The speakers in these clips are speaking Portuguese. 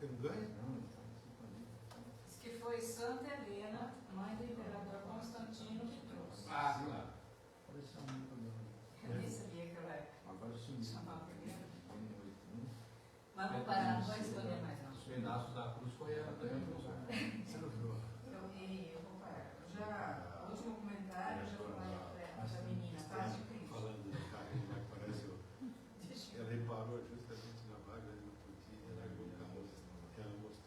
Você não ganha? Diz que foi Santa Helena, mãe do imperador Constantino, que trouxe. Ah, claro. Eu nem sabia que ela Agora sumiu. chamava primeiro. Mas vou parar, não vou responder mais não. Os pedaços da cruz foi ela também. Você não viu? Eu vou parar. Já, o último comentário, eu já falei para a menina, faz de Cristo. Falando do carrinho lá que parece o... Ela parou justamente na vaga ali no Putin e largou o carro que ela mostrou.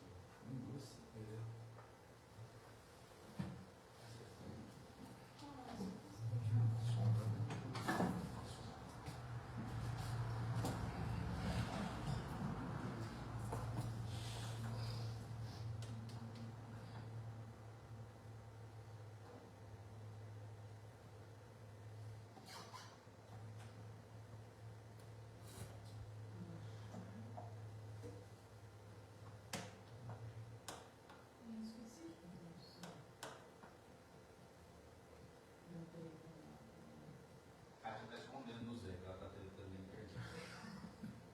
A Kátia está escondendo no Zé, que ela está tentando me perder.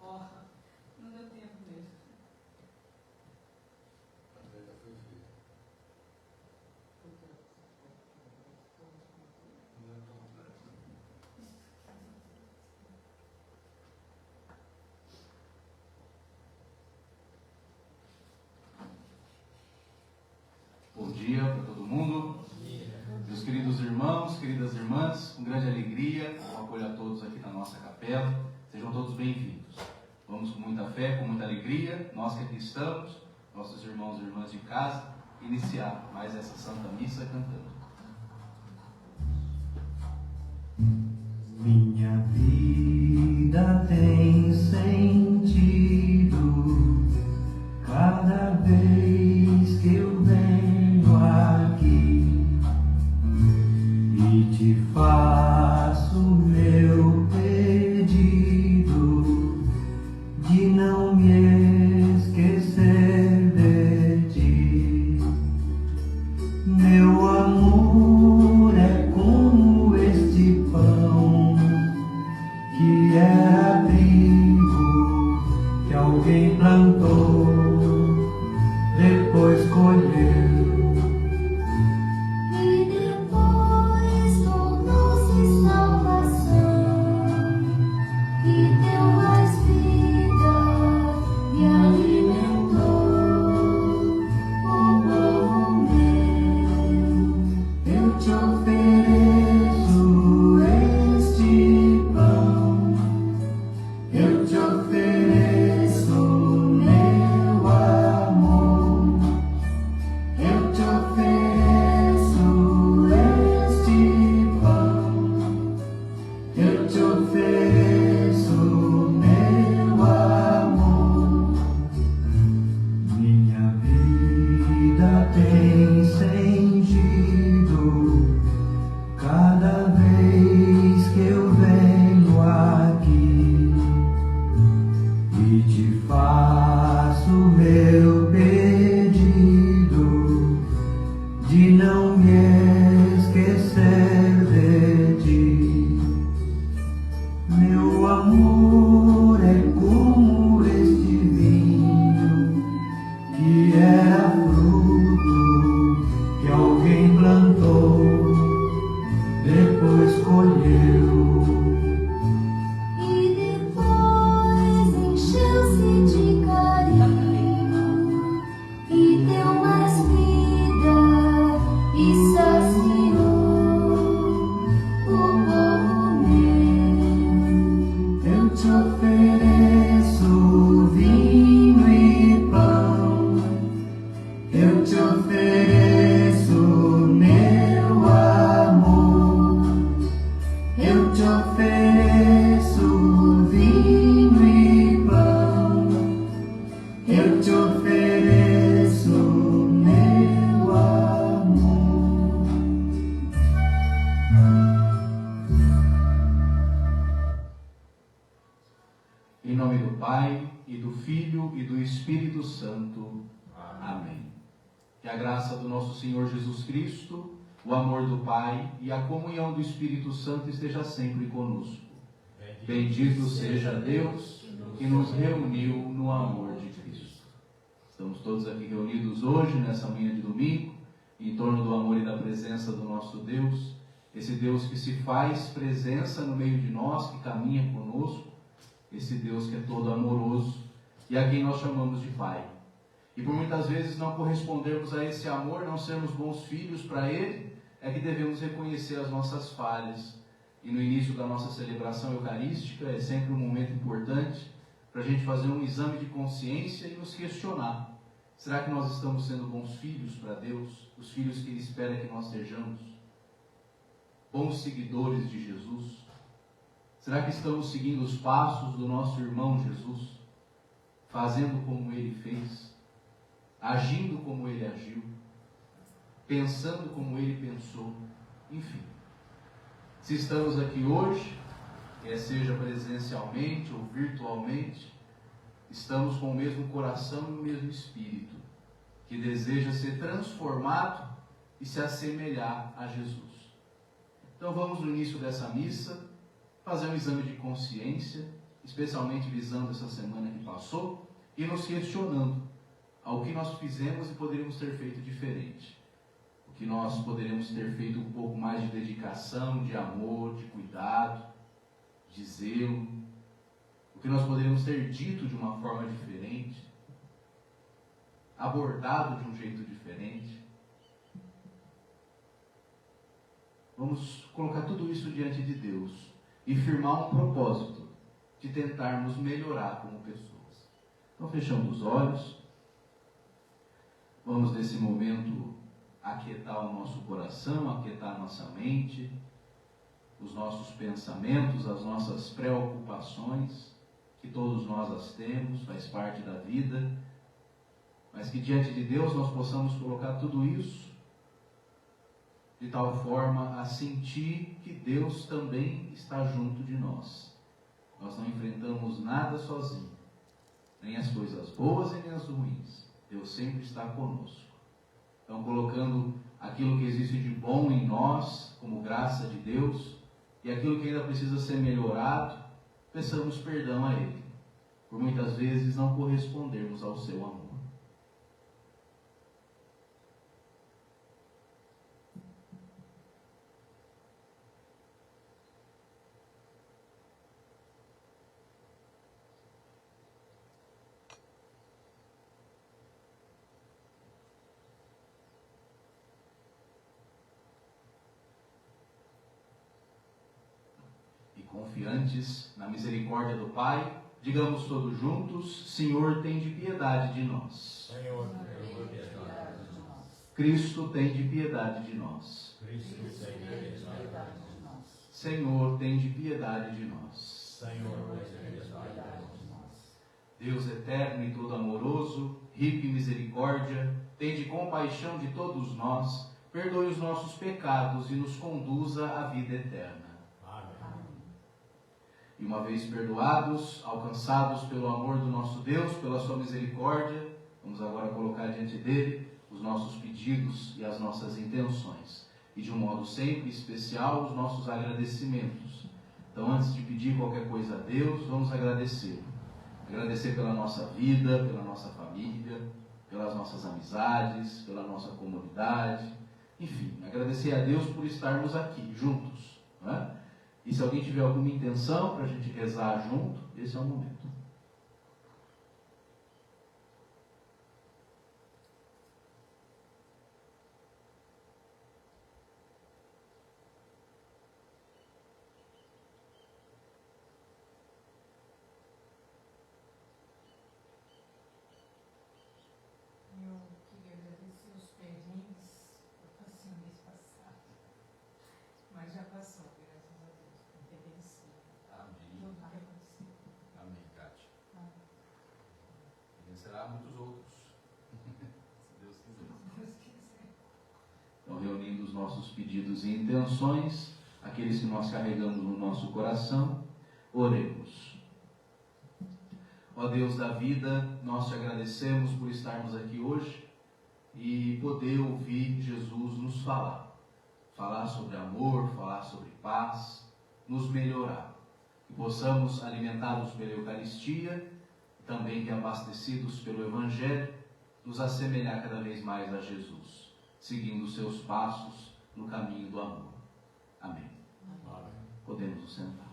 Ó, não deu tempo mesmo. A treta foi feita. Bom dia para todo mundo. Meus queridos irmãos, queridas irmãs, com grande alegria, eu acolho a todos aqui na nossa capela. Sejam todos bem-vindos. Vamos com muita fé, com muita alegria, nós que aqui estamos, nossos irmãos e irmãs de casa, iniciar mais essa Santa Missa cantando. Minha vida tem sentido cada vez que eu venho aqui e te faço meu pedido de não me esquecer de ti. Meu amor é como este pão que era trigo que alguém plantou, depois colheu. E depois tornou-se salvação, e deu mais vida e alimentou o povo meu. Eu te ofereço este pão, eu te ofereço meu amor, eu te ofereço este pão, eu te ofereço meu amor. Minha vida tem sentido cada vez que eu venho aqui e te faço meu pedido de não me esquecer de ti. Meu amor é como este vinho que era fruto que alguém plantou, depois colheu. E depois encheu-se de carinho e deu mais vida e saciou o povo meu. Eu te ofereço vinho e pão, eu te ofereço meu amor, eu te ofereço vinho e pão, eu te ofereço meu amor. Em nome do Pai, e do Filho, e do Espírito Santo. Amém. Que a graça do nosso Senhor Jesus Cristo, o amor do Pai e a comunhão do Espírito Santo esteja sempre conosco. Bendito seja Deus que nos reuniu no amor de Cristo. Estamos todos aqui reunidos hoje, nessa manhã de domingo, em torno do amor e da presença do nosso Deus, esse Deus que se faz presença no meio de nós, que caminha conosco, esse Deus que é todo amoroso e a quem nós chamamos de Pai. E por muitas vezes não correspondermos a esse amor, não sermos bons filhos para Ele, é que devemos reconhecer as nossas falhas. E no início da nossa celebração eucarística é sempre um momento importante para a gente fazer um exame de consciência e nos questionar. Será que nós estamos sendo bons filhos para Deus? Os filhos que Ele espera que nós sejamos? Bons seguidores de Jesus? Será que estamos seguindo os passos do nosso irmão Jesus? Fazendo como Ele fez? Agindo como Ele agiu? Pensando como Ele pensou? Enfim. Se estamos aqui hoje, quer seja presencialmente ou virtualmente, estamos com o mesmo coração e o mesmo espírito, que deseja ser transformado e se assemelhar a Jesus. Então vamos no início dessa missa fazer um exame de consciência, especialmente visando essa semana que passou, e nos questionando ao que nós fizemos e poderíamos ter feito diferente. O que nós poderíamos ter feito um pouco mais de dedicação, de amor, de cuidado, de zelo. O que nós poderíamos ter dito de uma forma diferente, abordado de um jeito diferente. Vamos colocar tudo isso diante de Deus e firmar um propósito de tentarmos melhorar como pessoas. Então, fechando os olhos, vamos nesse momento aquietar o nosso coração, aquietar a nossa mente, os nossos pensamentos, as nossas preocupações, que todos nós as temos, faz parte da vida, mas que diante de Deus nós possamos colocar tudo isso de tal forma a sentir que Deus também está junto de nós. Nós não enfrentamos nada sozinho, nem as coisas boas e nem as ruins. Deus sempre está conosco. Então, colocando aquilo que existe de bom em nós, como graça de Deus, e aquilo que ainda precisa ser melhorado, peçamos perdão a Ele, por muitas vezes não correspondermos ao seu amor. Confiantes na misericórdia do Pai, digamos todos juntos: Senhor, tem de piedade de nós. Senhor, tem de piedade de nós. Cristo, tem de piedade de nós. Cristo, tem de piedade de nós. Senhor, tem de piedade de nós. Senhor, tem de piedade de nós. Deus eterno e todo amoroso, rico em misericórdia, tem de compaixão de todos nós, perdoe os nossos pecados e nos conduza à vida eterna. E uma vez perdoados, alcançados pelo amor do nosso Deus, pela sua misericórdia, vamos agora colocar diante dele os nossos pedidos e as nossas intenções. E de um modo sempre especial, os nossos agradecimentos. Então, antes de pedir qualquer coisa a Deus, vamos agradecer. Agradecer pela nossa vida, pela nossa família, pelas nossas amizades, pela nossa comunidade. Enfim, agradecer a Deus por estarmos aqui, juntos, não é? E se alguém tiver alguma intenção para a gente rezar junto, esse é o momento. Eu queria agradecer os perrengues. Eu passei o mês passado, mas já passou, graças a Deus. Amém. Tudo que aconteceu. Amém, Kátia. Amém. E vencerá muitos outros, se Deus quiser. Se Deus quiser. Então, reunindo os nossos pedidos e intenções, aqueles que nós carregamos no nosso coração, oremos. Ó Deus da vida, nós te agradecemos por estarmos aqui hoje e poder ouvir Jesus nos falar. Falar sobre amor, falar sobre paz, nos melhorar. Que possamos, alimentados pela Eucaristia, também que abastecidos pelo Evangelho, nos assemelhar cada vez mais a Jesus, seguindo os seus passos no caminho do amor. Amém. Podemos nos sentar.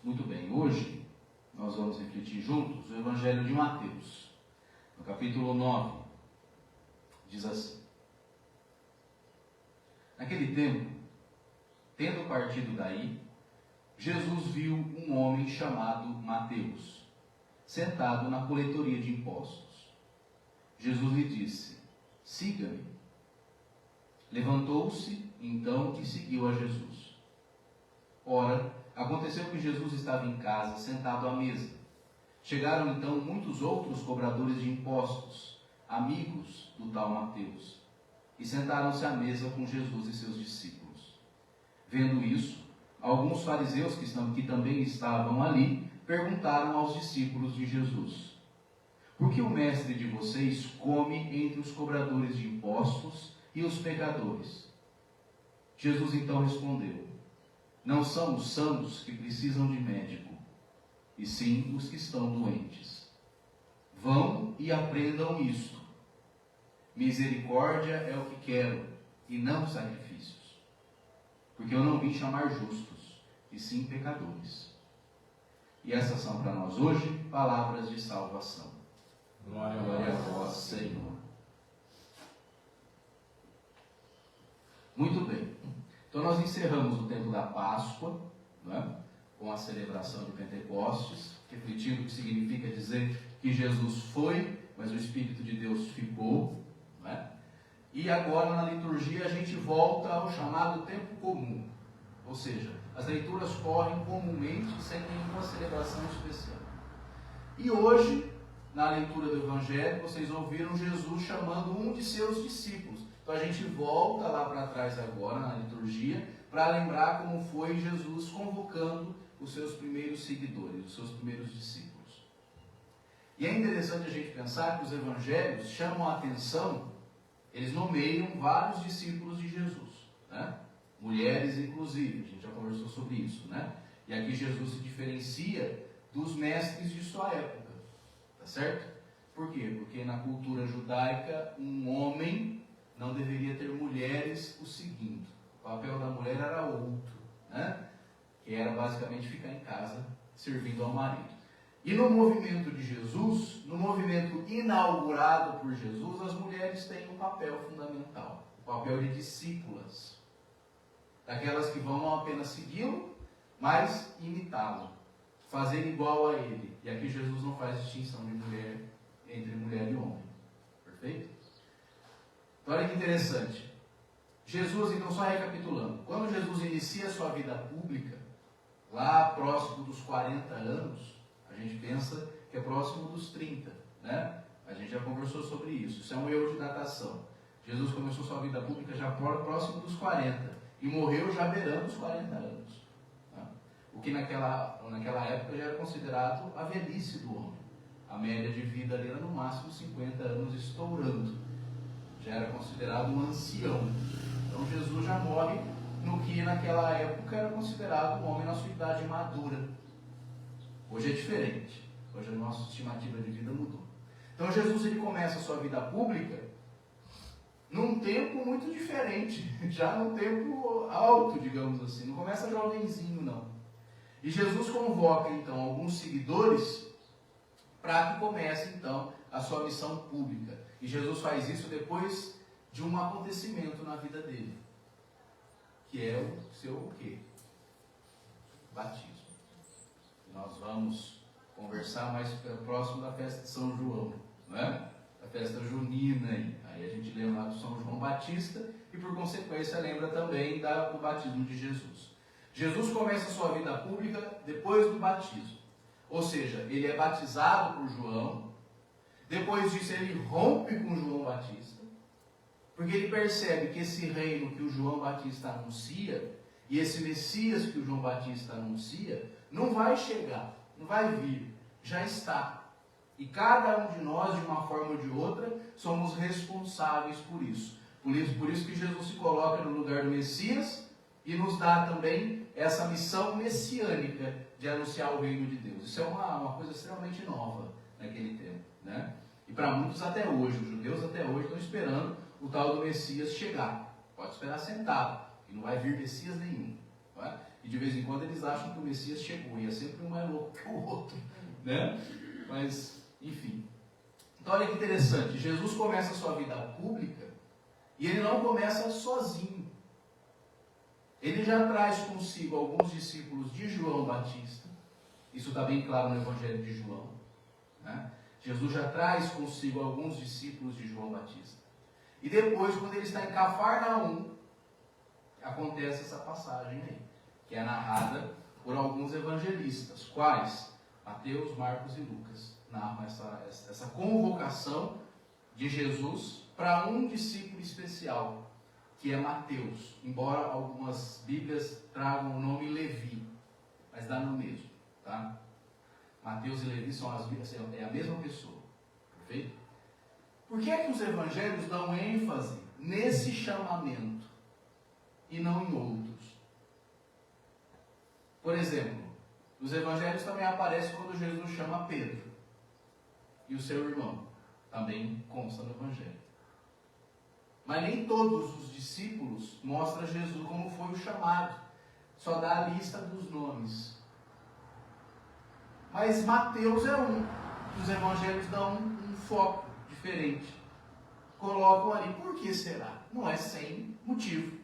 Muito bem, hoje nós vamos refletir juntos o Evangelho de Mateus, no capítulo 9, diz assim: Naquele tempo, tendo partido daí, Jesus viu um homem chamado Mateus, sentado na coletoria de impostos. Jesus lhe disse: Siga-me. Levantou-se, então, e seguiu a Jesus. Ora, aconteceu que Jesus estava em casa, sentado à mesa. Chegaram então muitos outros cobradores de impostos, amigos do tal Mateus, e sentaram-se à mesa com Jesus e seus discípulos. Vendo isso, alguns fariseus que também estavam ali, perguntaram aos discípulos de Jesus: Por que o mestre de vocês come entre os cobradores de impostos e os pecadores? Jesus então respondeu: Não são os sãos que precisam de médico, e sim os que estão doentes. Vão e aprendam isto: misericórdia é o que quero, e não sacrifícios. Porque eu não vim chamar justos, e sim pecadores. E essas são para nós hoje palavras de salvação. Glória a vós, Senhor. Muito bem. Então nós encerramos o tempo da Páscoa, né, com a celebração de Pentecostes, refletindo o que significa dizer que Jesus foi, mas o Espírito de Deus ficou. Né? E agora na liturgia a gente volta ao chamado tempo comum, ou seja, as leituras correm comumente sem nenhuma celebração especial. E hoje, na leitura do Evangelho, vocês ouviram Jesus chamando um de seus discípulos. Então a gente volta lá para trás agora na liturgia para lembrar como foi Jesus convocando os seus primeiros seguidores, os seus primeiros discípulos. E é interessante a gente pensar que os evangelhos chamam a atenção, eles nomeiam vários discípulos de Jesus, né? Mulheres inclusive, a gente já conversou sobre isso, né? E aqui Jesus se diferencia dos mestres de sua época, tá certo? Por quê? Porque na cultura judaica um homem não deveria ter mulheres o seguindo. O papel da mulher era outro, né? Que era basicamente ficar em casa servindo ao marido. E no movimento de Jesus, no movimento inaugurado por Jesus, as mulheres têm um papel fundamental, o papel de discípulas, daquelas que vão não apenas segui-lo, mas imitá-lo. fazer igual a ele. E aqui Jesus não faz distinção de mulher entre mulher e homem. Perfeito? Então olha que interessante. Jesus, então, só recapitulando, quando Jesus inicia a sua vida pública, lá próximo dos 40 anos, a gente pensa que é próximo dos 30, né? A gente já conversou sobre isso. Isso é um erro de datação. Jesus começou sua vida pública já próximo dos 40 e morreu já beirando os 40 anos. Tá? O que naquela época já era considerado a velhice do homem. A média de vida ali era no máximo 50 anos estourando. Já era considerado um ancião. Então Jesus já morre no que naquela época era considerado um homem na sua idade madura. Hoje é diferente. Hoje a nossa estimativa de vida mudou. Então Jesus ele começa a sua vida pública num tempo muito diferente, já num tempo alto, digamos assim. Não começa jovenzinho, não. E Jesus convoca então alguns seguidores para que comece então a sua missão pública. E Jesus faz isso depois de um acontecimento na vida dele, que é o seu o quê? Batismo. Nós vamos conversar mais próximo da festa de São João, não é? A festa junina aí. Aí a gente lembra lá do São João Batista e por consequência lembra também do batismo de Jesus. Jesus começa a sua vida pública depois do batismo. Ou seja, ele é batizado por João, depois disso ele rompe com João Batista, porque ele percebe que esse reino que o João Batista anuncia, e esse Messias que o João Batista anuncia, não vai chegar, não vai vir, já está. E cada um de nós, de uma forma ou de outra, somos responsáveis por isso. Por isso que Jesus se coloca no lugar do Messias e nos dá também essa missão messiânica de anunciar o reino de Deus. Isso é uma coisa extremamente nova naquele tempo, né? E para muitos até hoje, os judeus até hoje estão esperando o tal do Messias chegar. Pode esperar sentado, e não vai vir Messias nenhum. Não é? E de vez em quando eles acham que o Messias chegou, e é sempre um mais louco que o outro, né? Mas, enfim. Então olha que interessante, Jesus começa a sua vida pública, e ele não começa sozinho. Ele já traz consigo alguns discípulos de João Batista. Isso está bem claro no Evangelho de João, né? Jesus já traz consigo alguns discípulos de João Batista. E depois, quando ele está em Cafarnaum, acontece essa passagem aí, que é narrada por alguns evangelistas. Quais? Mateus, Marcos e Lucas. Narram essa convocação de Jesus para um discípulo especial, que é Mateus. Embora algumas Bíblias tragam o nome Levi, mas dá no mesmo, tá? Mateus e Levi é a mesma pessoa. Perfeito? Por que é que os evangelhos dão ênfase nesse chamamento e não em outros? Por exemplo, nos evangelhos também aparece quando Jesus chama Pedro e o seu irmão. Também consta no evangelho. Mas nem todos os discípulos mostram Jesus como foi o chamado. Só dá a lista dos nomes. Mas Mateus é um. Os evangelhos dão um foco diferente. Colocam ali. Por que será? Não é sem motivo.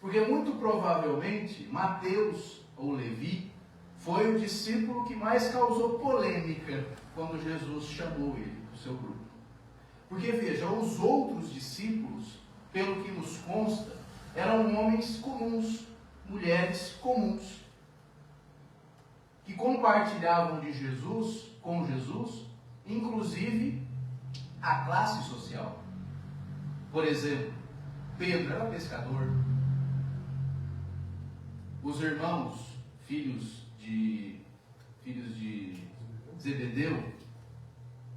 Porque muito provavelmente Mateus, ou Levi, foi o discípulo que mais causou polêmica quando Jesus chamou ele para o seu grupo. Porque veja, os outros discípulos, pelo que nos consta, eram homens comuns, mulheres comuns, que compartilhavam de Jesus, com Jesus, inclusive a classe social. Por exemplo, Pedro era pescador. Os irmãos, filhos de Zebedeu,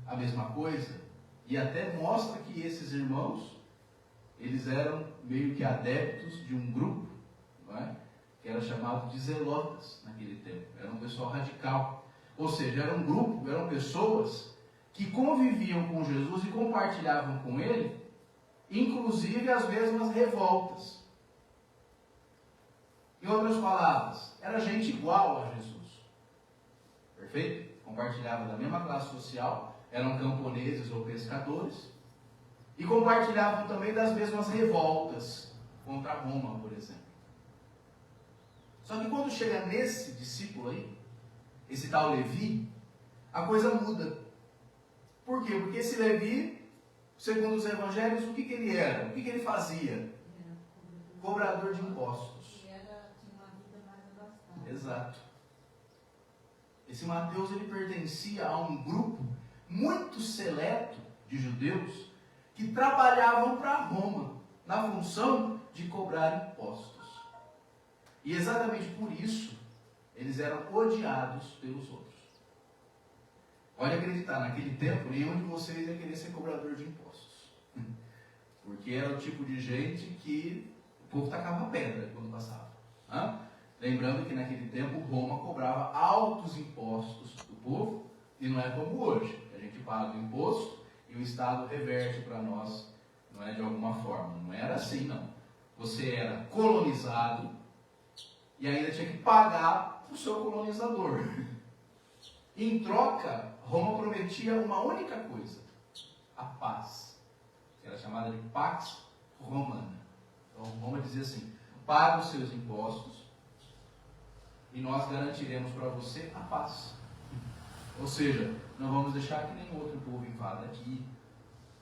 a mesma coisa. E até mostra que esses irmãos, eles eram meio que adeptos de um grupo, não é? Que era chamado de zelotas naquele tempo. Era um pessoal radical. Ou seja, era um grupo, eram pessoas que conviviam com Jesus e compartilhavam com ele, inclusive as mesmas revoltas. Em outras palavras, era gente igual a Jesus. Perfeito? Compartilhava da mesma classe social, eram camponeses ou pescadores, e compartilhavam também das mesmas revoltas contra Roma, por exemplo. Só que quando chega nesse discípulo aí, esse tal Levi, a coisa muda. Por quê? Porque esse Levi, segundo os evangelhos, o que ele era? O que ele fazia? Cobrador de impostos. Tinha uma vida mais abastada. Exato. Esse Mateus, ele pertencia a um grupo muito seleto de judeus que trabalhavam para Roma, na função de cobrar impostos. E exatamente por isso, eles eram odiados pelos outros. Pode acreditar, naquele tempo, nenhum de vocês ia querer ser cobrador de impostos. Porque era o tipo de gente que o povo tacava pedra quando passava. Lembrando que naquele tempo Roma cobrava altos impostos do povo, e não é como hoje. A gente paga o imposto e o Estado reverte para nós, não é, de alguma forma. Não era assim, não. Você era colonizado e ainda tinha que pagar para o seu colonizador. Em troca, Roma prometia uma única coisa: a paz. Que era chamada de Pax Romana. Então Roma dizia assim: paga os seus impostos e nós garantiremos para você a paz. Ou seja, não vamos deixar que nenhum outro povo invada aqui.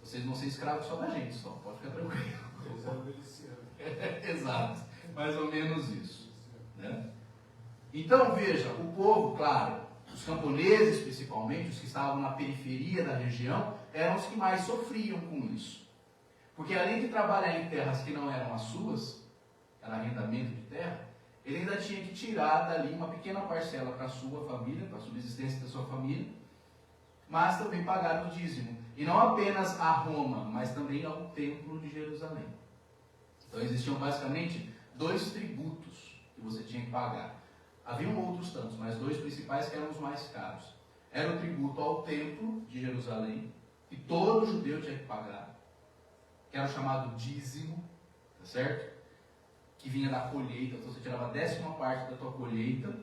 Vocês vão ser escravos só da gente, só. Pode ficar tranquilo. Exato. Mais ou menos isso. Né? Então, veja, o povo, claro, os camponeses principalmente, os que estavam na periferia da região, eram os que mais sofriam com isso. Porque além de trabalhar em terras que não eram as suas, era arrendamento de terra, ele ainda tinha que tirar dali uma pequena parcela para a sua família, para a subsistência da sua família, mas também pagar o dízimo. E não apenas a Roma, mas também ao Templo de Jerusalém. Então existiam basicamente 2 tributos que você tinha que pagar. Haviam outros tantos, mas 2 principais que eram os mais caros. Era o tributo ao Templo de Jerusalém, que todo judeu tinha que pagar, que era o chamado dízimo, tá certo? Que vinha da colheita. Então você tirava a 10ª parte da tua colheita,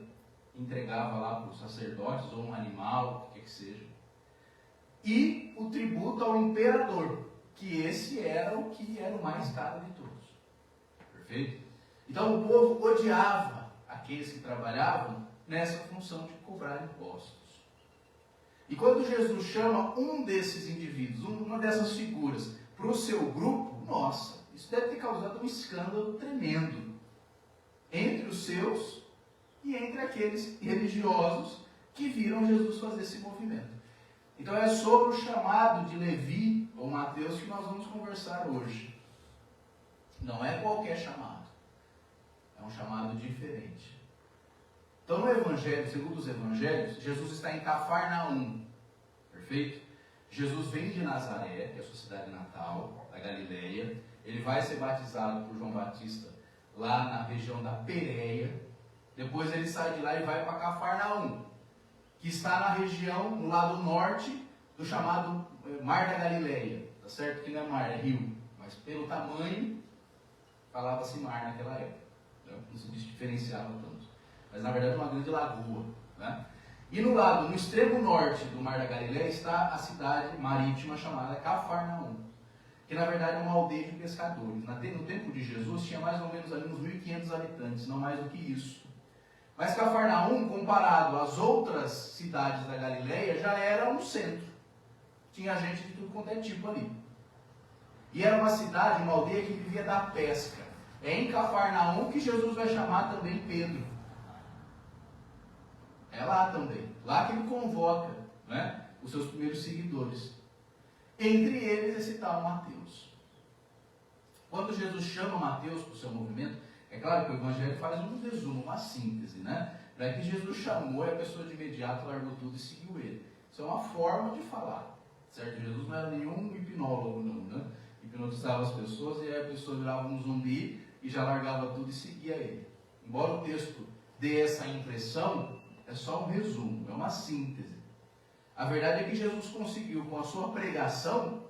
entregava lá para os sacerdotes, ou um animal, o que seja. E o tributo ao imperador, que esse era o que era o mais caro de todos. Perfeito? Então o povo odiava aqueles que trabalhavam nessa função de cobrar impostos. E quando Jesus chama um desses indivíduos, uma dessas figuras, para o seu grupo, nossa, isso deve ter causado um escândalo tremendo entre os seus e entre aqueles religiosos que viram Jesus fazer esse movimento. Então é sobre o chamado de Levi ou Mateus que nós vamos conversar hoje. Não é qualquer chamado. É um chamado diferente. Então no Evangelho, segundo os Evangelhos, Jesus está em Cafarnaum. Perfeito? Jesus vem de Nazaré, que é a sua cidade natal, da Galileia. Ele vai ser batizado por João Batista lá na região da Pérea. Depois ele sai de lá e vai para Cafarnaum, que está na região, no lado norte, do chamado Mar da Galileia. Tá certo que não é mar, é rio. Mas pelo tamanho, falava-se mar naquela época. Não se diferenciava tanto. Mas na verdade é uma grande lagoa. Né? E no lado, no extremo norte do Mar da Galileia, está a cidade marítima chamada Cafarnaum, que na verdade é uma aldeia de pescadores. No tempo de Jesus tinha mais ou menos ali uns 1.500 habitantes, não mais do que isso. Mas Cafarnaum, comparado às outras cidades da Galileia, já era um centro. Tinha gente de tudo quanto é tipo ali. E era uma cidade, uma aldeia que vivia da pesca. É em Cafarnaum que Jesus vai chamar também Pedro. É lá também. Lá que ele convoca, né, os seus primeiros seguidores. Entre eles esse tal Mateus. Quando Jesus chama Mateus para o seu movimento, é claro que o Evangelho faz um resumo, uma síntese, né? Para que Jesus chamou e a pessoa de imediato largou tudo e seguiu ele. Isso é uma forma de falar, certo? Jesus não era nenhum hipnólogo, não, né? Hipnotizava as pessoas e aí a pessoa virava um zumbi e já largava tudo e seguia ele. Embora o texto dê essa impressão, é só um resumo, é uma síntese. A verdade é que Jesus conseguiu, com a sua pregação,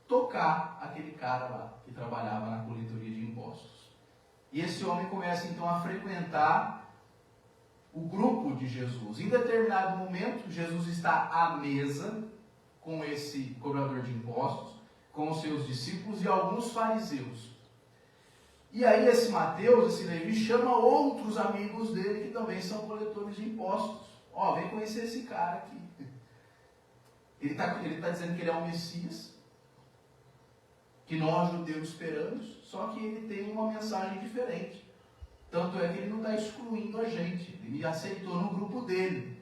tocar aquele cara lá que trabalhava na coletoria de impostos. E esse homem começa então a frequentar o grupo de Jesus. Em determinado momento, Jesus está à mesa com esse cobrador de impostos, com os seus discípulos e alguns fariseus. E aí esse Mateus, esse Levi, chama outros amigos dele que também são coletores de impostos. ó, vem conhecer esse cara aqui. Ele está dizendo que ele é o Messias, que nós judeus esperamos, só que ele tem uma mensagem diferente. Tanto é que ele não está excluindo a gente, ele me aceitou no grupo dele.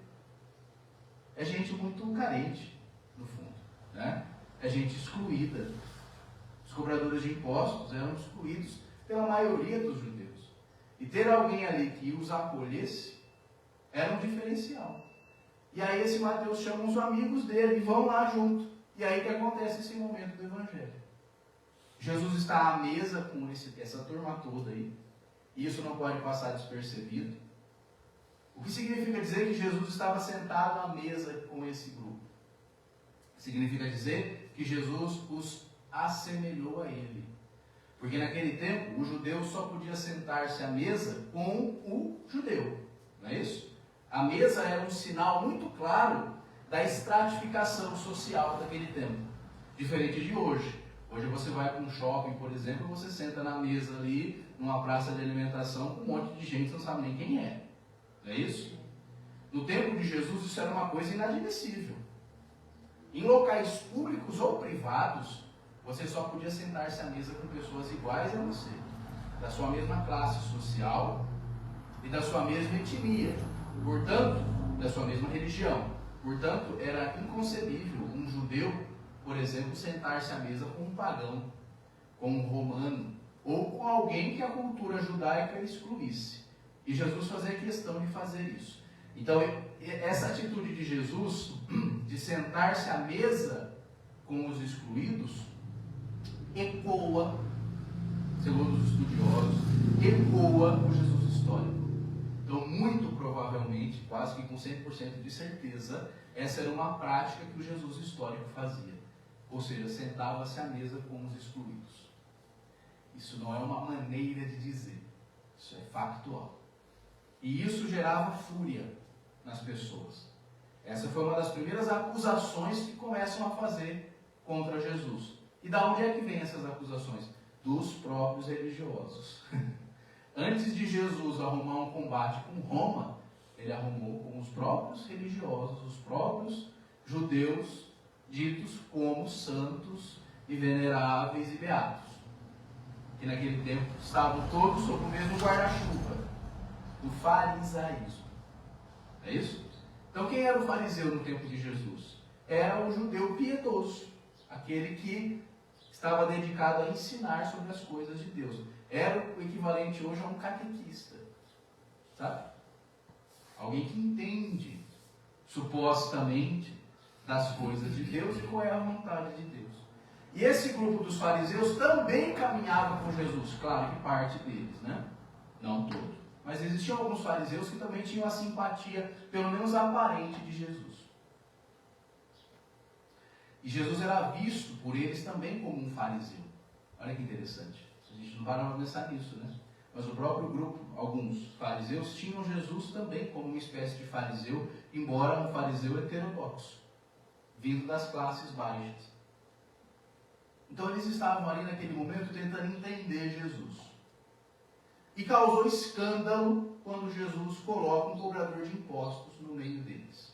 É gente muito carente, no fundo, né? É gente excluída. Os cobradores de impostos eram excluídos pela maioria dos judeus. E ter alguém ali que os acolhesse era um diferencial. E aí esse Mateus chama os amigos dele e vão lá junto. E aí que acontece esse momento do Evangelho. Jesus está à mesa com essa turma toda aí. E isso não pode passar despercebido. O que significa dizer que Jesus estava sentado à mesa com esse grupo? Significa dizer que Jesus os assemelhou a ele. Porque naquele tempo, o judeu só podia sentar-se à mesa com o judeu. Não é isso? A mesa era um sinal muito claro da estratificação social daquele tempo. Diferente de hoje. Hoje você vai para um shopping, por exemplo, você senta na mesa ali, numa praça de alimentação, com um monte de gente que não sabe nem quem é. Não é isso? No tempo de Jesus, isso era uma coisa inadmissível. Em locais públicos ou privados, você só podia sentar-se à mesa com pessoas iguais a você, da sua mesma classe social e da sua mesma etnia, portanto, da sua mesma religião. Portanto, era inconcebível um judeu, por exemplo, sentar-se à mesa com um pagão, com um romano, ou com alguém que a cultura judaica excluísse. E Jesus fazia questão de fazer isso. Então, essa atitude de Jesus, de sentar-se à mesa com os excluídos, ecoa, segundo os estudiosos, ecoa o Jesus histórico. Então, muito provavelmente, quase que com 100% de certeza, essa era uma prática que o Jesus histórico fazia. Ou seja, sentava-se à mesa com os excluídos. Isso não é uma maneira de dizer, isso é factual. E isso gerava fúria nas pessoas. Essa foi uma das primeiras acusações que começam a fazer contra Jesus. E da onde é que vem essas acusações? Dos próprios religiosos. Antes de Jesus arrumar um combate com Roma, ele arrumou com os próprios religiosos, os próprios judeus, ditos como santos e veneráveis e beatos. Que naquele tempo estavam todos sob o mesmo guarda-chuva do farisaísmo. É isso? Então quem era o fariseu no tempo de Jesus? Era o judeu piedoso, aquele que estava dedicado a ensinar sobre as coisas de Deus. Era o equivalente hoje a um catequista, sabe? Alguém que entende, supostamente, das coisas de Deus e qual é a vontade de Deus. E esse grupo dos fariseus também caminhava com Jesus, claro que parte deles, né? Não todos. Mas existiam alguns fariseus que também tinham a simpatia, pelo menos aparente, de Jesus. E Jesus era visto por eles também como um fariseu. Olha que interessante. A gente não para para pensar nisso, né? Mas o próprio grupo, alguns fariseus, tinham Jesus também como uma espécie de fariseu, embora um fariseu heterodoxo, vindo das classes baixas. Então eles estavam ali naquele momento tentando entender Jesus. E causou escândalo quando Jesus coloca um cobrador de impostos no meio deles.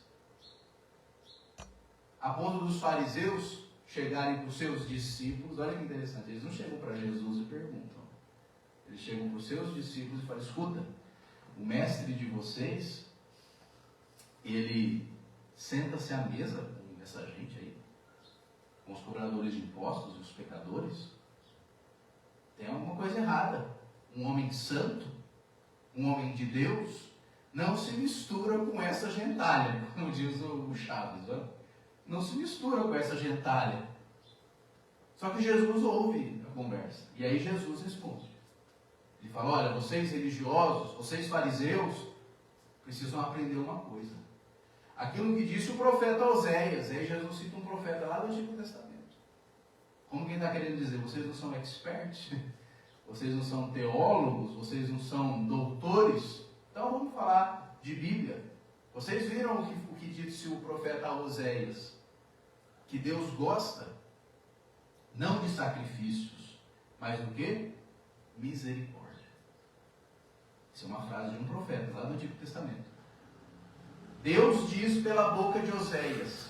A ponto dos fariseus chegarem para os seus discípulos, olha que interessante, eles não chegam para Jesus e perguntam. Eles chegam para os seus discípulos e falam, escuta, o mestre de vocês, ele senta-se à mesa com essa gente aí, com os cobradores de impostos e os pecadores. Tem alguma coisa errada. Um homem santo, um homem de Deus, não se mistura com essa gentalha, como diz o Chaves, ó. Não se mistura com essa gentalha. Só que Jesus ouve a conversa. E aí Jesus responde. Ele fala, olha, vocês religiosos, vocês fariseus, precisam aprender uma coisa. Aquilo que disse o profeta Oséias. Aí Jesus cita um profeta lá do Antigo Testamento. Como quem está querendo dizer, vocês não são experts? Vocês não são teólogos? Vocês não são doutores? Então vamos falar de Bíblia. Vocês viram o que disse o profeta Oséias? Que Deus gosta não de sacrifícios, mas do que? Misericórdia. Isso é uma frase de um profeta lá do Antigo Testamento. Deus diz pela boca de Oséias: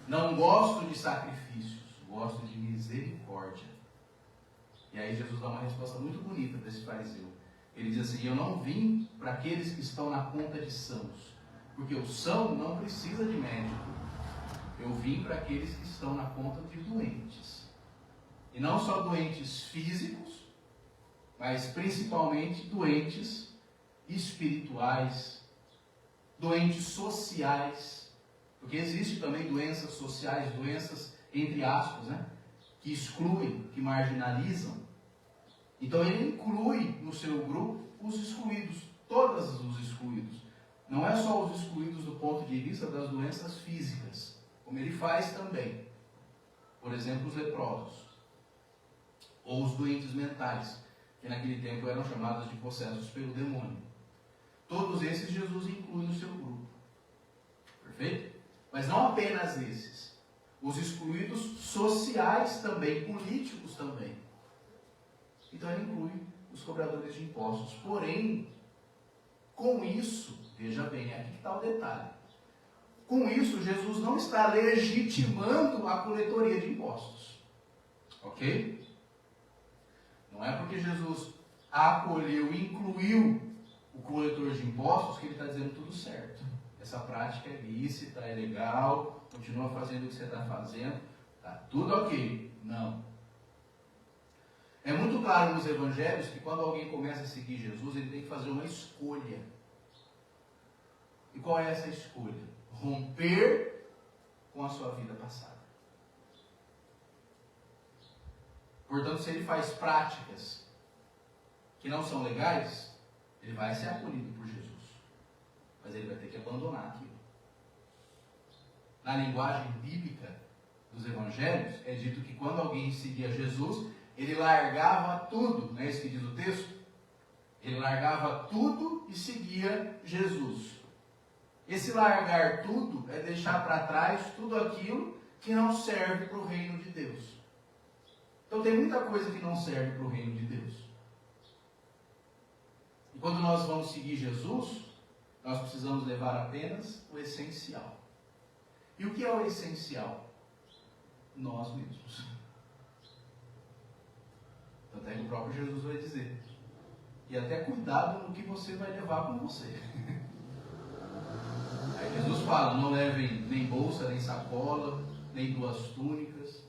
não gosto de sacrifícios, gosto de misericórdia. E aí Jesus dá uma resposta muito bonita para esse fariseu. Ele diz assim: eu não vim para aqueles que estão na conta de sãos, porque o são não precisa de médico. Eu vim para aqueles que estão na conta de doentes. E não só doentes físicos, mas principalmente doentes espirituais, doentes sociais, porque existe também doenças sociais, doenças entre aspas, né, que excluem, que marginalizam. Então ele inclui no seu grupo os excluídos, todos os excluídos. Não é só os excluídos do ponto de vista das doenças físicas, como ele faz também. Por exemplo, os leprosos, ou os doentes mentais, que naquele tempo eram chamados de possessos pelo demônio. Todos esses Jesus inclui no seu grupo. Perfeito? Mas não apenas esses. Os excluídos sociais também, políticos também. Então ele inclui os cobradores de impostos. Porém, com isso, veja bem, aqui que está o detalhe. Com isso, Jesus não está legitimando a coletoria de impostos. Ok? Não é porque Jesus acolheu e incluiu o coletor de impostos que ele está dizendo tudo certo. Essa prática é lícita, é legal, continua fazendo o que você está fazendo, está tudo ok. Não. É muito claro nos evangelhos que quando alguém começa a seguir Jesus, ele tem que fazer uma escolha. E qual é essa escolha? Romper com a sua vida passada. Portanto, se ele faz práticas que não são legais, ele vai ser acolhido por Jesus. Mas ele vai ter que abandonar aquilo. Na linguagem bíblica dos evangelhos, é dito que quando alguém seguia Jesus, ele largava tudo. Não é isso que diz o texto? Ele largava tudo e seguia Jesus. Esse largar tudo é deixar para trás tudo aquilo que não serve para o reino de Deus. Então tem muita coisa que não serve para o reino de Deus. E quando nós vamos seguir Jesus, nós precisamos levar apenas o essencial. E o que é o essencial? Nós mesmos. Tanto é que o próprio Jesus vai dizer. E até cuidado no que você vai levar com você. Aí Jesus fala: não levem nem bolsa, nem sacola, nem 2 túnicas,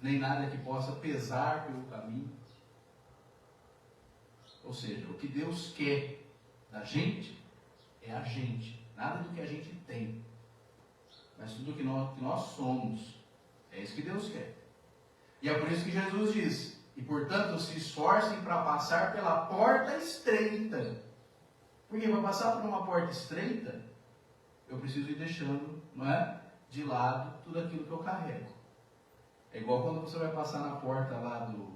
nem nada que possa pesar pelo caminho. Ou seja, o que Deus quer da gente é a gente, nada do que a gente tem, mas tudo que nós somos. É isso que Deus quer. E é por isso que Jesus diz: e portanto se esforcem para passar pela porta estreita. Porque para passar por uma porta estreita, eu preciso ir deixando, não é, de lado tudo aquilo que eu carrego. É igual quando você vai passar na porta lá do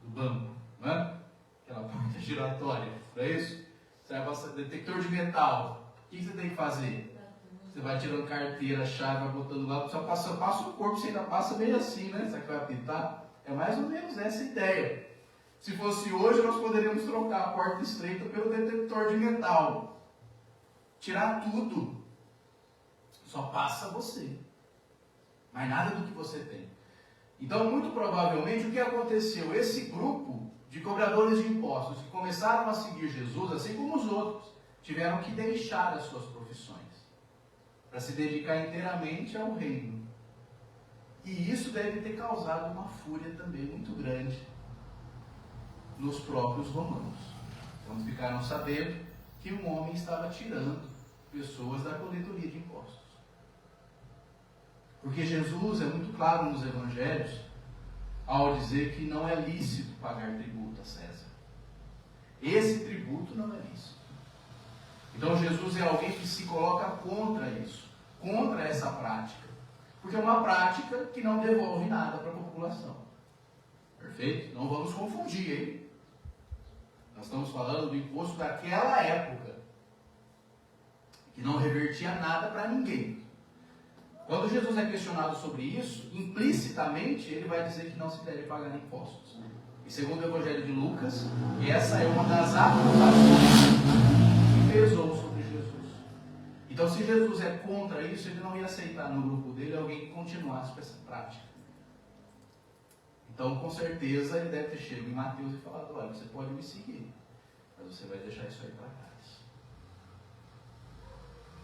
banco, não é? Aquela porta giratória, não é isso? Você vai passar detector de metal. O que você tem que fazer? Você vai tirando carteira, chave, vai botando lá, só passa o corpo, você ainda passa meio assim, né? Será que vai apitar? É mais ou menos essa ideia. Se fosse hoje, nós poderíamos trocar a porta estreita pelo detector de metal. Tirar tudo. Só passa você. Mas nada do que você tem. Então, muito provavelmente, o que aconteceu? Esse grupo de cobradores de impostos que começaram a seguir Jesus, assim como os outros, tiveram que deixar as suas profissões para se dedicar inteiramente ao reino. E isso deve ter causado uma fúria também muito grande nos próprios romanos. Quando ficaram sabendo que um homem estava tirando pessoas da coletoria de impostos. Porque Jesus é muito claro nos evangelhos ao dizer que não é lícito pagar tributo a César. Esse tributo não é lícito. Então Jesus é alguém que se coloca contra isso, contra essa prática. Porque é uma prática que não devolve nada para a população. Perfeito? Não vamos confundir, hein? Nós estamos falando do imposto daquela época, que não revertia nada para ninguém. Quando Jesus é questionado sobre isso, implicitamente ele vai dizer que não se deve pagar impostos. E segundo o Evangelho de Lucas, essa é uma das acusações que pesou sobre Jesus. Então Então, se Jesus é contra isso, ele não ia aceitar no grupo dele alguém que continuasse com essa prática. Então, com certeza, ele deve ter chegado em Mateus e falado: olha, você pode me seguir, mas você vai deixar isso aí para trás.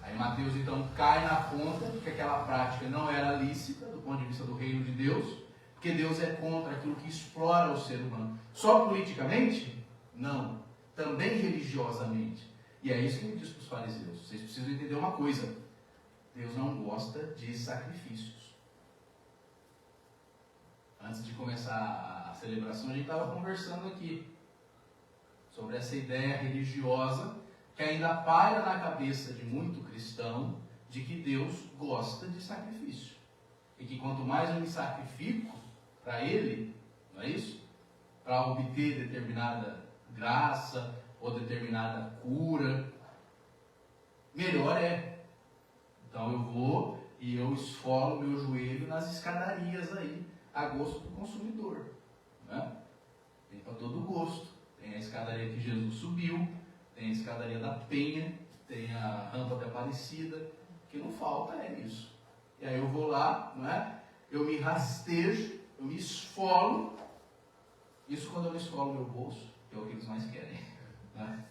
Aí Mateus então cai na conta de que aquela prática não era lícita do ponto de vista do reino de Deus, porque Deus é contra aquilo que explora o ser humano. Só politicamente? Não. Também religiosamente. E é isso que ele diz para os fariseus: vocês precisam entender uma coisa, Deus não gosta de sacrifícios. Antes de começar a celebração, a gente estava conversando aqui sobre essa ideia religiosa que ainda paira na cabeça de muito cristão de que Deus gosta de sacrifício. E que quanto mais eu me sacrifico para Ele, não é isso? Para obter determinada graça ou determinada cura, melhor é. Então eu vou e eu esfolo meu joelho nas escadarias aí, a gosto do consumidor. Né? Tem para todo gosto. Tem a escadaria que Jesus subiu, tem a escadaria da Penha, tem a rampa da Aparecida, o que não falta é isso. E aí eu vou lá, não é? Eu me rastejo, eu me esfolo. Isso quando eu não esfolo meu bolso, que é o que eles mais querem. Né?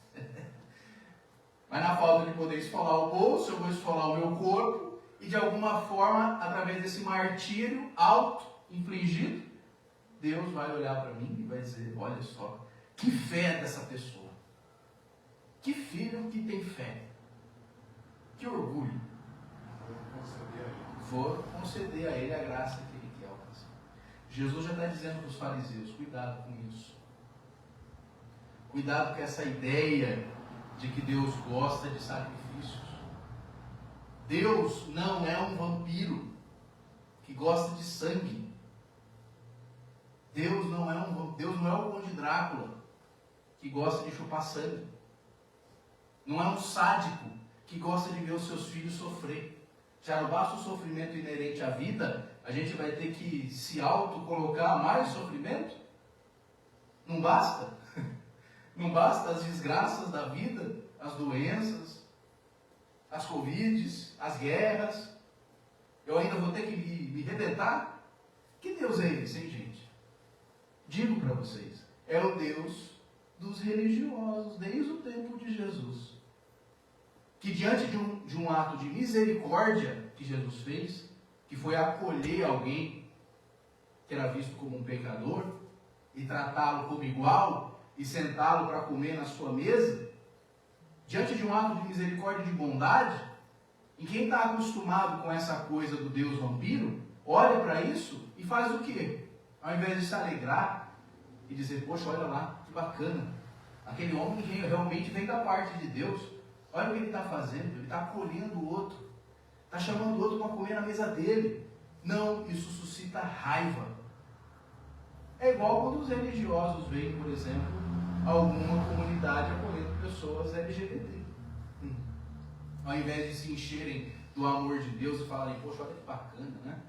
Mas na falta de poder esfolar o bolso, eu vou esfolar o meu corpo e de alguma forma, através desse martírio auto-infligido, Deus vai olhar para mim e vai dizer: olha só, que fé dessa pessoa. Que filho que tem fé. Que orgulho. Vou conceder a ele a graça que ele quer alcançar. Jesus já está dizendo para os fariseus: cuidado com isso. Cuidado com essa ideia de que Deus gosta de sacrifícios. Deus não é um vampiro que gosta de sangue. Deus não é o Conde Drácula que gosta de chupar sangue. Não é um sádico que gosta de ver os seus filhos sofrer. Já não basta o sofrimento inerente à vida, a gente vai ter que se auto-colocar mais sofrimento? Não basta? Não basta as desgraças da vida, as doenças, as covides, as guerras? Eu ainda vou ter que me rebentar? Que Deus é esse, hein, gente? Digo para vocês, é o Deus dos religiosos, desde o tempo de Jesus. Que diante de um ato de misericórdia que Jesus fez, que foi acolher alguém que era visto como um pecador, e tratá-lo como igual, e sentá-lo para comer na sua mesa, diante de um ato de misericórdia e de bondade, e quem está acostumado com essa coisa do Deus vampiro, olha para isso e faz o quê? Ao invés de se alegrar e dizer: poxa, olha lá, que bacana, aquele homem que realmente vem da parte de Deus, olha o que ele está fazendo, ele está acolhendo o outro, está chamando o outro para comer na mesa dele. Não, isso suscita raiva. É igual quando os religiosos veem, por exemplo, alguma comunidade acolhendo pessoas LGBT. Ao invés de se encherem do amor de Deus e falarem: poxa, olha que bacana, né?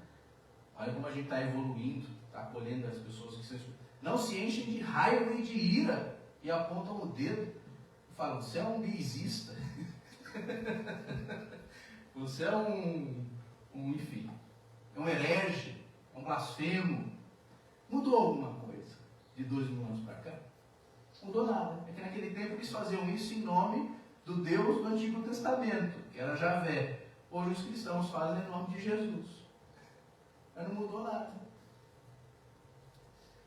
Olha como a gente está evoluindo, está acolhendo as pessoas que não se enchem de raiva e de ira e apontam o dedo e falam: você é um gaysista, você é enfim, é um herege, é um blasfemo. Mudou alguma coisa de 2000 anos para cá? Mudou nada. É que naquele tempo eles faziam isso em nome do Deus do Antigo Testamento, que era Javé. Hoje os cristãos fazem em nome de Jesus. Mas não mudou nada.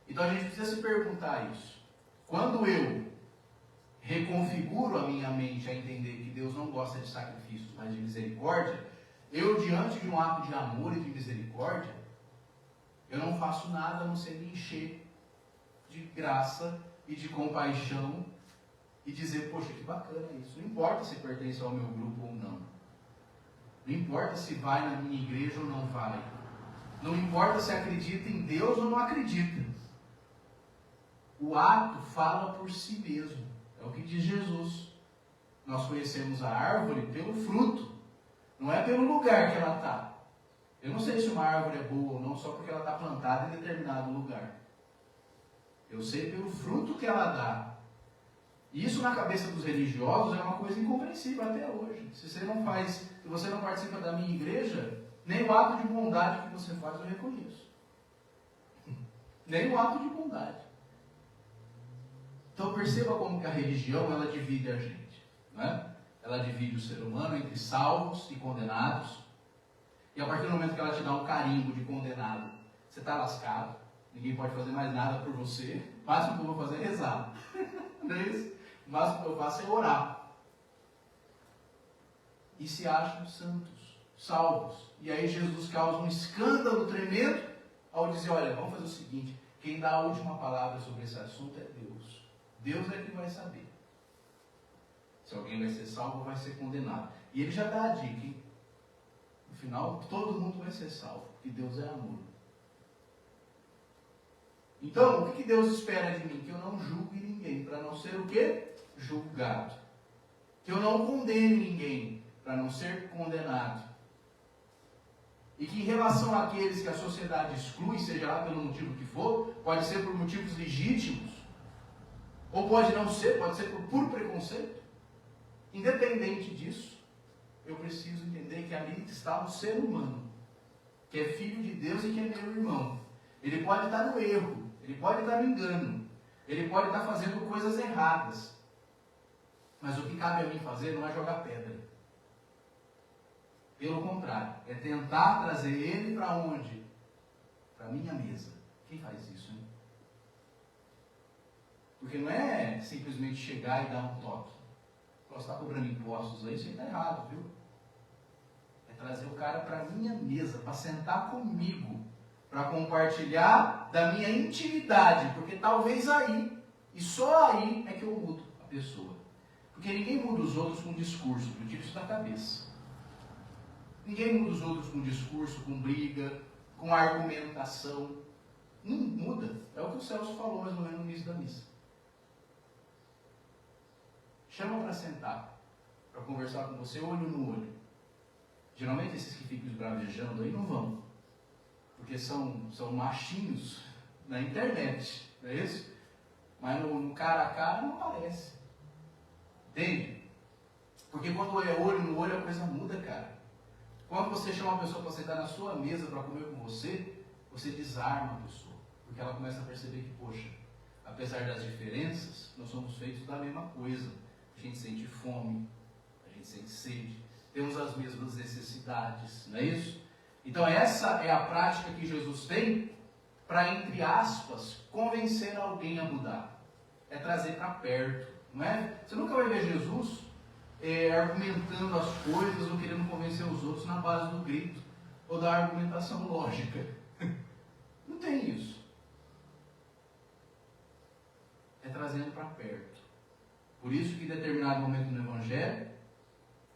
Então a gente precisa se perguntar isso. Quando eu reconfiguro a minha mente a entender que Deus não gosta de sacrifícios, mas de misericórdia, eu, diante de um ato de amor e de misericórdia, eu não faço nada a não ser me encher de graça e de compaixão e dizer: poxa, que bacana isso. Não importa se pertence ao meu grupo ou não. Não importa se vai na minha igreja ou não vai. Não importa se acredita em Deus ou não acredita. O ato fala por si mesmo. É o que diz Jesus. Nós conhecemos a árvore pelo fruto. Não é pelo lugar que ela está. Eu não sei se uma árvore é boa ou não só porque ela está plantada em determinado lugar. Eu sei pelo fruto que ela dá. E isso na cabeça dos religiosos é uma coisa incompreensível até hoje. Se você não participa da minha igreja, nem o ato de bondade que você faz eu reconheço. Nem o ato de bondade. Então perceba como que a religião ela divide a gente. Não é? Ela divide o ser humano entre salvos e condenados. E a partir do momento que ela te dá um carimbo de condenado, você está lascado. Ninguém pode fazer mais nada por você. O máximo que eu vou fazer é rezar. Não é isso? O máximo que eu faço é orar. E se acham santos, salvos. E aí Jesus causa um escândalo tremendo ao dizer, olha, vamos fazer o seguinte, quem dá a última palavra sobre esse assunto é Deus. Deus é que vai saber se alguém vai ser salvo ou vai ser condenado. E ele já dá a dica, hein? No final, todo mundo vai ser salvo, porque Deus é amor. Então, o que Deus espera de mim? Que eu não julgue ninguém, para não ser o quê? Julgado. Que eu não condene ninguém, para não ser condenado. E que em relação àqueles que a sociedade exclui, seja lá pelo motivo que for, pode ser por motivos legítimos, ou pode não ser, pode ser por puro preconceito. Independente disso, eu preciso entender que ali está um ser humano, que é filho de Deus e que é meu irmão. Ele pode estar no erro, ele pode estar no engano, ele pode estar fazendo coisas erradas. Mas o que cabe a mim fazer não é jogar pedra. Pelo contrário, é tentar trazer ele para onde? Para a minha mesa. Quem faz isso, hein? Porque não é simplesmente chegar e dar um toque. Você está cobrando impostos aí, isso está errado, viu? É trazer o cara para a minha mesa, para sentar comigo, para compartilhar da minha intimidade, porque talvez aí, e só aí, é que eu mudo a pessoa. Porque ninguém muda os outros com discurso, eu tiro isso da cabeça. Ninguém muda os outros com discurso, com briga, com argumentação. Não muda. É o que o Celso falou mais ou menos no início da missa. Chama para sentar, para conversar com você olho no olho. Geralmente esses que ficam esbravejando aí não vão. Porque são machinhos na internet, não é isso? Mas no cara a cara não aparece. Entende? Porque quando é olho no olho a coisa muda, cara. Quando você chama uma pessoa para sentar na sua mesa para comer com você, você desarma a pessoa. Porque ela começa a perceber que, poxa, apesar das diferenças, nós somos feitos da mesma coisa. A gente sente fome, a gente sente sede, temos as mesmas necessidades, não é isso? Então essa é a prática que Jesus tem para, entre aspas, convencer alguém a mudar. É trazer para perto, não é? Você nunca vai ver Jesus argumentando as coisas ou querendo convencer os outros na base do grito ou da argumentação lógica. Não tem isso. É trazendo para perto. Por isso que em determinado momento no Evangelho,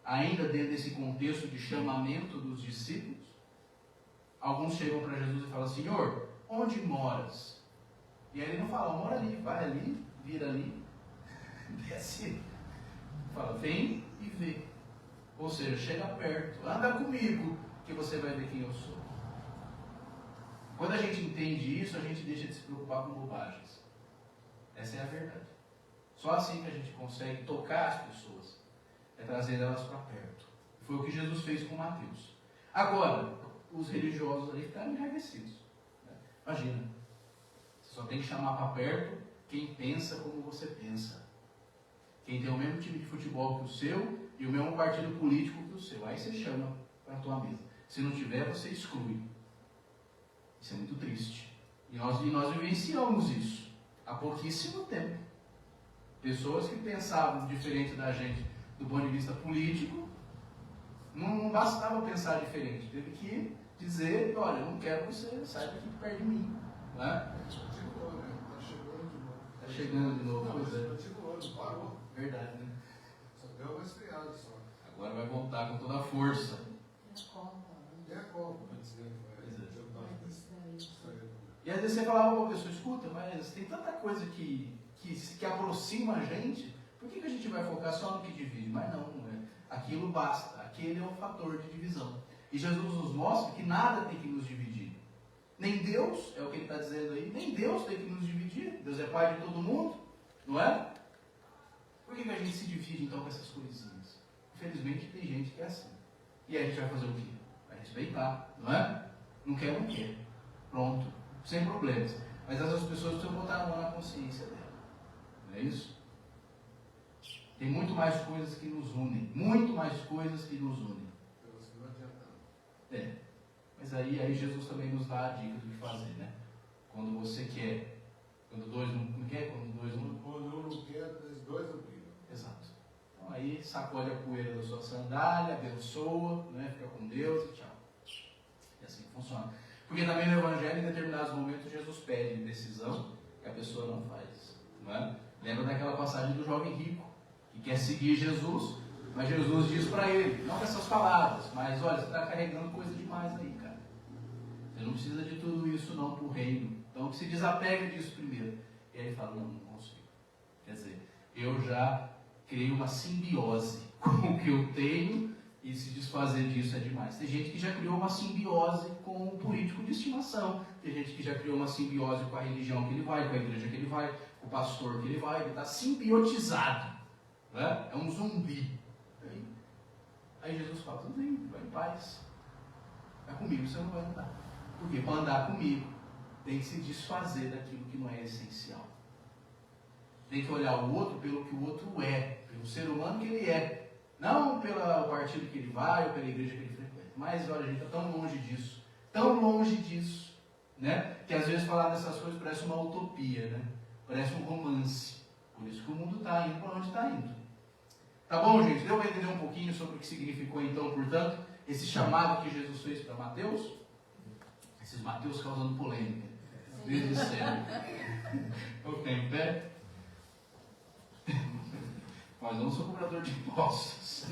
ainda dentro desse contexto de chamamento dos discípulos, alguns chegam para Jesus e falam, Senhor, onde moras? E aí ele não fala, mora ali, vai ali, vira ali, desce. Fala, vem e vê. Ou seja, chega perto, anda comigo, que você vai ver quem eu sou. Quando a gente entende isso, a gente deixa de se preocupar com bobagens. Essa é a verdade. Só assim que a gente consegue tocar as pessoas, é trazer elas para perto. Foi o que Jesus fez com Mateus. Agora, os religiosos ali ficaram enraivecidos. Imagina, você só tem que chamar para perto quem pensa como você pensa. Quem tem o mesmo time de futebol que o seu e o mesmo partido político que o seu. Aí você chama para a tua mesa. Se não tiver, você exclui. Isso é muito triste. E nós vivenciamos isso há pouquíssimo tempo. Pessoas que pensavam diferente da gente do ponto de vista político, não bastava pensar diferente. Teve que dizer, olha, eu não quero que você saia daqui perto de mim. Não é? Está chegando de novo. Pois é. Parou. Verdade, né? Só deu uma esfriada só. Agora vai voltar com toda a força. Tem a Copa, para dizer. E às vezes você falava para a pessoa, escuta, mas tem tanta coisa que aproxima a gente, por que a gente vai focar só no que divide? Mas não, aquilo basta, aquele é o fator de divisão. E Jesus nos mostra que nada tem que nos dividir. Nem Deus, é o que ele está dizendo aí, nem Deus tem que nos dividir. Deus é pai de todo mundo, não é? gente se divide então com essas coisinhas. Infelizmente tem gente que é assim. E aí a gente vai fazer o quê? Vai respeitar, não é? Não quer. Pronto, sem problemas. Mas essas pessoas precisam botar a mão na consciência dela. Não é isso? Tem muito mais coisas que nos unem. Muito mais coisas que nos unem. Não adianta. Mas aí Jesus também nos dá a dica do que fazer, né? Quando você quer. Quando dois não quer, quando dois não... Quando um não quer, os dois não brigam. Exato. Então aí sacode a poeira da sua sandália, abençoa, né? Fica com Deus e tchau. E assim funciona. Porque também no Evangelho, em determinados momentos, Jesus pede decisão que a pessoa não faz. Não é? Lembra daquela passagem do jovem rico, que quer seguir Jesus, mas Jesus diz para ele, não com essas palavras, mas olha, você está carregando coisa demais aí, cara. Você não precisa de tudo isso não para o reino. Então se desapega disso primeiro. E aí ele fala, não consigo. Quer dizer, eu já criei uma simbiose com o que eu tenho e se desfazer disso é demais. Tem gente que já criou uma simbiose com o político de estimação. Tem gente que já criou uma simbiose com a religião que ele vai, com a igreja que ele vai, com o pastor que ele vai. Ele está simbiotizado. Né? É um zumbi. Aí Jesus fala, tudo bem, vai em paz. Vai comigo, você não vai andar. Por quê? Para andar comigo, tem que se desfazer daquilo que não é essencial. Tem que olhar o outro pelo que o outro é, pelo ser humano que ele é. Não pelo partido que ele vai ou pela igreja que ele frequenta. Mas, olha, a gente está tão longe disso, né? Que às vezes falar dessas coisas parece uma utopia, né? Parece um romance. Por isso que o mundo está indo para onde está indo. Tá bom, gente? Deu para entender um pouquinho sobre o que significou, então, portanto, esse chamado que Jesus fez para Mateus? Esses Mateus causando polêmica. Desde sempre. Eu tenho pé. Mas eu não sou cobrador de impostos.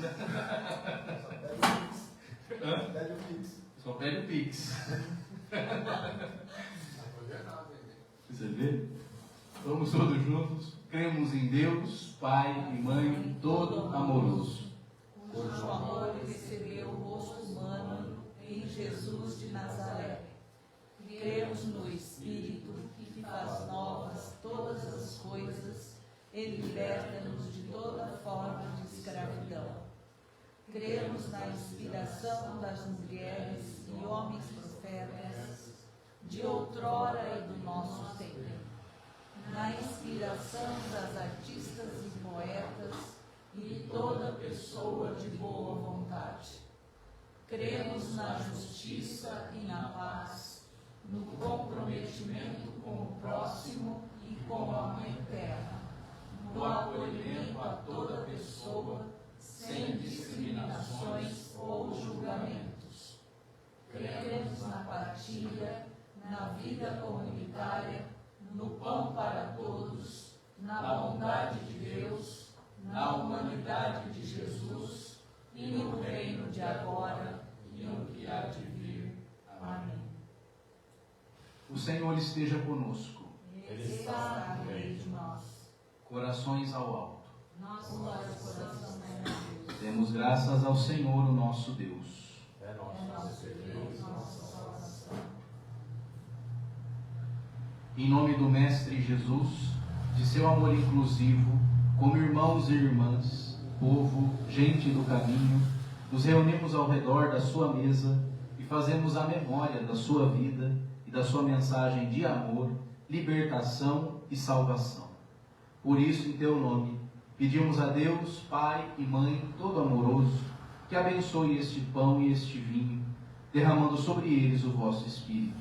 Pede o Pix. Só pede o Pix. Você vê? Vamos todos juntos. Cremos em Deus, Pai e Mãe, todo amoroso. Cujo amor recebeu o rosto humano em Jesus de Nazaré. Cremos no Espírito que faz novas todas as coisas e liberta-nos de toda forma de escravidão. Cremos na inspiração das mulheres e homens profetas de outrora e do nosso tempo, na inspiração das artistas e poetas e de toda pessoa de boa vontade. Cremos na justiça e na paz, no comprometimento com o próximo e com a Mãe Terra, no acolhimento a toda pessoa, sem discriminações ou julgamentos. Cremos na partilha, na vida comunitária, no pão para todos, na bondade de Deus, na humanidade de Jesus e no reino de agora e no que há de vir. Amém. O Senhor esteja conosco. Ele está no meio de nós. Corações ao alto. Nosso coração é Deus. Demos graças ao Senhor, o nosso Deus. É nosso Deus, nossa salvação. Em nome do Mestre Jesus, de seu amor inclusivo, como irmãos e irmãs, povo, gente do caminho, nos reunimos ao redor da sua mesa e fazemos a memória da sua vida e da sua mensagem de amor, libertação e salvação. Por isso, em teu nome, pedimos a Deus, Pai e Mãe, todo amoroso, que abençoe este pão e este vinho, derramando sobre eles o vosso Espírito.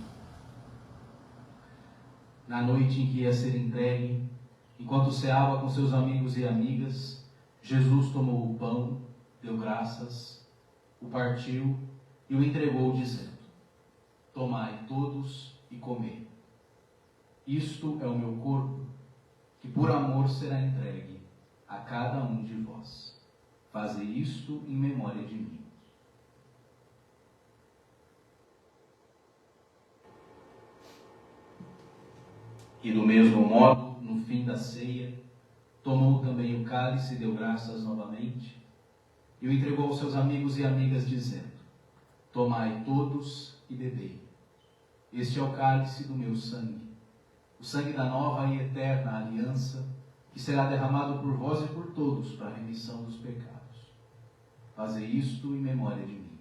Na noite em que ia ser entregue, enquanto ceava com seus amigos e amigas, Jesus tomou o pão, deu graças, o partiu e o entregou, dizendo: tomai todos e comei. Isto é o meu corpo, que por amor será entregue a cada um de vós. Fazei isto em memória de mim. E do mesmo modo, no fim da ceia, tomou também o cálice e deu graças novamente, e o entregou aos seus amigos e amigas, dizendo: tomai todos e bebei. Este é o cálice do meu sangue, o sangue da nova e eterna aliança, que será derramado por vós e por todos para a remissão dos pecados. Fazei isto em memória de mim.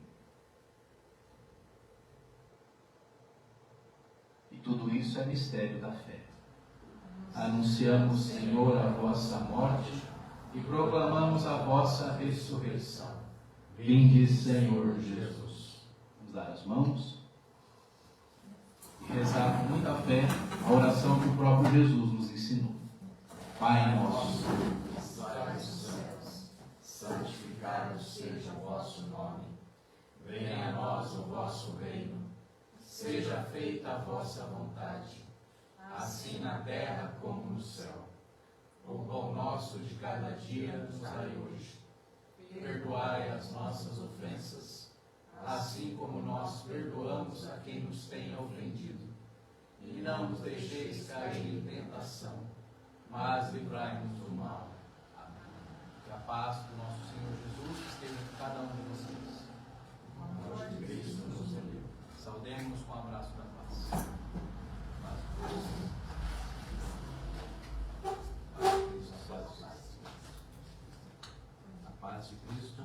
E tudo isso é mistério da fé. Anunciamos, Senhor, a vossa morte e proclamamos a vossa ressurreição. Vinde, Senhor Jesus. Vamos dar as mãos e rezar com muita fé a oração que o próprio Jesus nos ensinou. Pai nosso, que estais nos céus, santificado seja o vosso nome. Venha a nós o vosso reino. Seja feita a vossa vontade, assim na terra como no céu. O pão nosso de cada dia nos dai hoje. Perdoai as nossas ofensas, assim como nós perdoamos a quem nos tem ofendido. E não nos deixeis cair em tentação, mas livrai-nos do mal. Amém. Que a paz do nosso Senhor Jesus esteja com cada um de vocês. O amor de Cristo nos uniu. Saudemos com o abraço da paz. A paz de Cristo.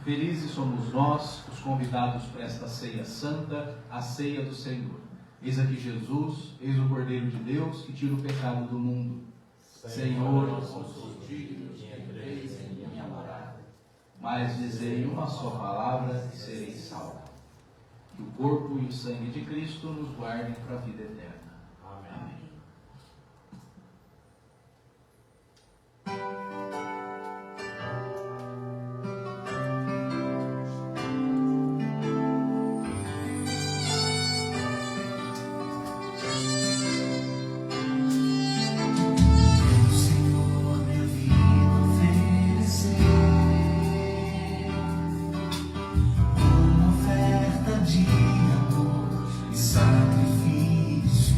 Felizes somos nós, os convidados para esta ceia santa, a ceia do Senhor. Eis aqui Jesus, eis o Cordeiro de Deus, que tira o pecado do mundo. Senhor, não sou digno de entreis em minha morada, mas dizei uma só palavra e sereis salvos. Que o corpo e o sangue de Cristo nos guardem para a vida eterna. Amém. Oferta de amor e sacrifício.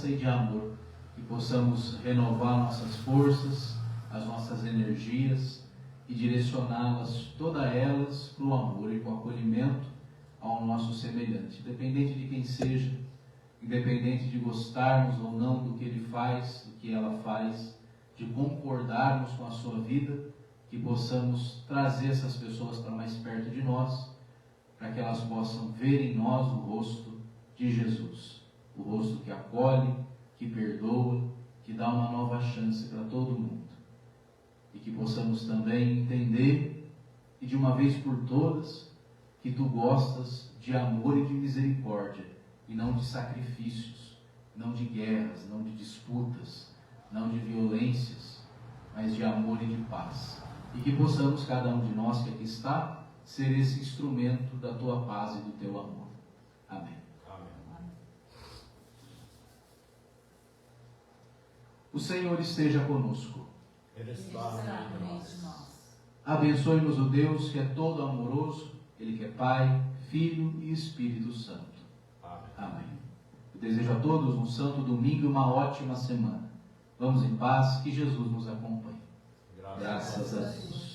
E de amor, que possamos renovar nossas forças, as nossas energias e direcioná-las, todas elas, para o amor e para o acolhimento ao nosso semelhante, independente de quem seja, independente de gostarmos ou não do que ele faz, do que ela faz, de concordarmos com a sua vida, que possamos trazer essas pessoas para mais perto de nós, para que elas possam ver em nós o rosto de Jesus. O rosto que acolhe, que perdoa, que dá uma nova chance para todo mundo. E que possamos também entender, e de uma vez por todas, que tu gostas de amor e de misericórdia, e não de sacrifícios, não de guerras, não de disputas, não de violências, mas de amor e de paz. E que possamos, cada um de nós que aqui está, ser esse instrumento da tua paz e do teu amor. Amém. O Senhor esteja conosco. Ele está no meio de nós. Abençoe-nos o Deus que é todo amoroso, Ele que é Pai, Filho e Espírito Santo. Amém. Eu desejo a todos um santo domingo e uma ótima semana. Vamos em paz, que Jesus nos acompanhe. Graças a Deus.